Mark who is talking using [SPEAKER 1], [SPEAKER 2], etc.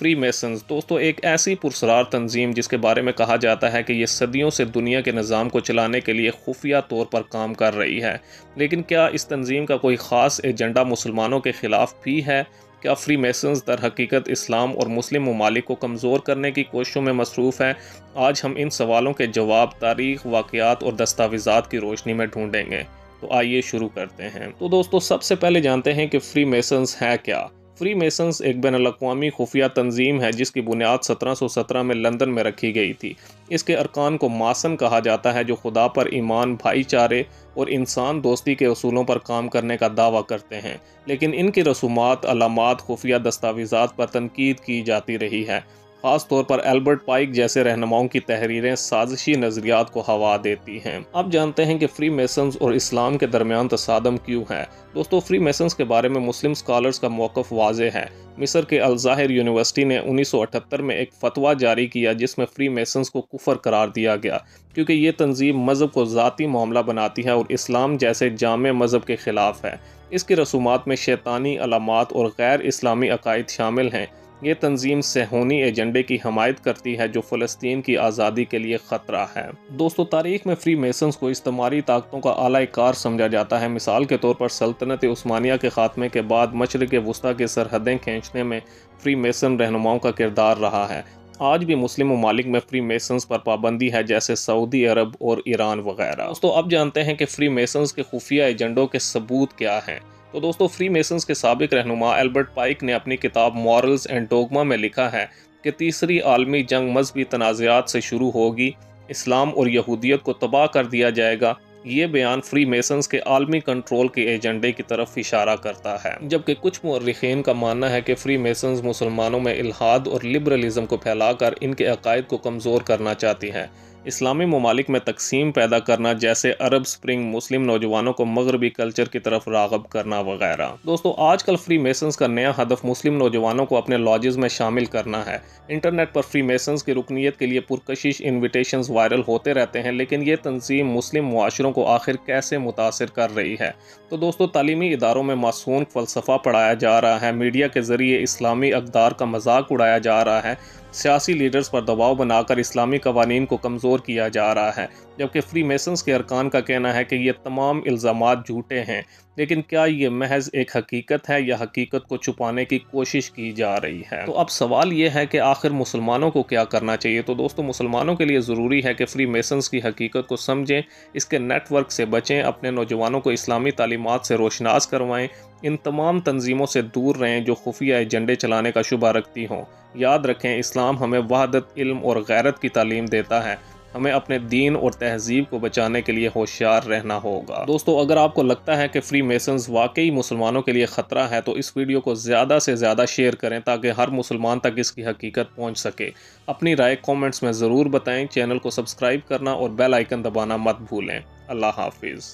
[SPEAKER 1] Free masons दोस्तों एक ऐसी पुरस्कार तंजीम जिसके बारे में कहा जाता है कि ये सदियों से दुनिया के निज़ाम को चलाने के लिए खुफिया तौर पर काम कर रही है। लेकिन क्या इस तंजीम का कोई ख़ास एजेंडा मुसलमानों के ख़िलाफ़ भी है? क्या फ्री मेसन्स दर हकीकत इस्लाम और मुस्लिम ममालिक को कमज़ोर करने की कोशिशों में मसरूफ़ है? आज हम इन सवालों के जवाब तारीख़, वाक़यात और दस्तावेज़ात की रोशनी में ढूंढेंगे। तो आइए शुरू करते हैं। तो दोस्तों सबसे पहले जानते हैं कि फ्री मेसन्स है क्या। फ्री मेसन्स एक बैनुल-अक़वामी खुफिया तंजीम है जिसकी बुनियाद 1717 में लंदन में रखी गई थी। इसके अरकान को मासन कहा जाता है जो खुदा पर ईमान, भाईचारे और इंसान दोस्ती के उसूलों पर काम करने का दावा करते हैं, लेकिन इनकी रसूमात, अलामात, खुफिया दस्तावेज़ात पर तनकीद की जाती रही है। ख़ास तौर पर एल्बर्ट पाइक जैसे रहनुमाओं की तहरीरें साजिशी नज़रियात को हवा देती हैं। अब जानते हैं कि फ्री मेसन्स और इस्लाम के दरमियान तसादम क्यों है। दोस्तों फ्री मेसन्स के बारे में मुस्लिम स्कॉलर्स का मौक़िफ़ वाज़ेह है। मिस्र के अल-ज़ाहिर यूनिवर्सिटी ने 1978 में एक फतवा जारी किया जिसमें फ्री मेसन्स को कुफर करार दिया गया, क्योंकि ये तंजीम मज़हब को ज़ाती मामला बनाती है और इस्लाम जैसे जामे मज़हब के ख़िलाफ़ है। इसकी रसूमात में शैतानी अलामात और गैर इस्लामी अकायद शामिल हैं। ये तंजीम सेहूनी एजेंडे की हमायत करती है जो फ़लस्तीन की आज़ादी के लिए ख़तरा है। दोस्तों तारीख़ में फ्री मेसन्स को इस्तिमारी ताकतों का आला कार समझा जाता है। मिसाल के तौर पर सल्तनत उस्मानिया के ख़ात्मे के बाद मशरिक़ वुस्ता की सरहदें खींचने में फ्री मेसन रहनुमाओं का किरदार रहा है। आज भी मुस्लिम ममालिक में फ्री मेसन्स पर पाबंदी है, जैसे सऊदी अरब और ईरान वगैरह। दोस्तों अब जानते हैं कि फ्री मेसन्स के खुफिया एजेंडों के सबूत क्या हैं। तो दोस्तों फ्री मेसन्स के साबिक रहनुमा एल्बर्ट पाइक ने अपनी किताब मॉरल्स एंड डोगमा में लिखा है कि तीसरी आलमी जंग मजहबी तनाज़ात से शुरू होगी, इस्लाम और यहूदियत को तबाह कर दिया जाएगा। ये बयान फ्री मेसन्स के आलमी कंट्रोल के एजेंडे की तरफ इशारा करता है, जबकि कुछ मुअर्रिखीन का मानना है कि फ्री मेसन्स मुसलमानों में इल्हाद और लिबरलिज्म को फैलाकर इनके अकायद को कमज़ोर करना चाहती है। इस्लामी ममालिक में तकसीम पैदा करना, जैसे अरब स्प्रिंग, मुस्लिम नौजवानों को मगरबी कल्चर की तरफ राग़ब करना वगैरह। दोस्तों आजकल फ्री मेसन्स का नया हदफ मुस्लिम नौजवानों को अपने लॉजेस में शामिल करना है। इंटरनेट पर फ्री मेसन्स की रुकनीत के लिए पुरकशिश इन्विटेशंस वायरल होते रहते हैं, लेकिन ये तंजीम मुस्लिम मुआशरों को आखिर कैसे मुतासिर कर रही है। तो दोस्तों तालीमी इदारों में मासून फ़लसफ़ा पढ़ाया जा रहा है, मीडिया के ज़रिए इस्लामी अक़दार का मजाक उड़ाया जा रहा है, सियासी लीडर्स पर दबाव बनाकर इस्लामी कवानीन को कमज़ोर किया जा रहा है, जबकि फ्री मेसन्स के अरकान का कहना है कि ये तमाम इल्ज़ामात झूठे हैं। लेकिन क्या ये महज एक हकीकत है या हकीकत को छुपाने की कोशिश की जा रही है? तो अब सवाल ये है कि आखिर मुसलमानों को क्या करना चाहिए। तो दोस्तों मुसलमानों के लिए ज़रूरी है कि फ्री मेसन्स की हकीकत को समझें, इसके नेटवर्क से बचें, अपने नौजवानों को इस्लामी तालीमात से रोशनास करवाएं, इन तमाम तंजीमों से दूर रहें जो खुफिया एजेंडे चलाने का शुबा रखती हों। याद रखें इस्लाम हमें वहदत, इल्म और गैरत की तालीम देता है। हमें अपने दीन और तहजीब को बचाने के लिए होशियार रहना होगा। दोस्तों अगर आपको लगता है कि फ्री मेसन्स वाकई मुसलमानों के लिए ख़तरा है तो इस वीडियो को ज़्यादा से ज़्यादा शेयर करें ताकि हर मुसलमान तक इसकी हकीकत पहुंच सके। अपनी राय कमेंट्स में ज़रूर बताएं। चैनल को सब्सक्राइब करना और बेल आइकन दबाना मत भूलें। अल्लाह हाफिज़।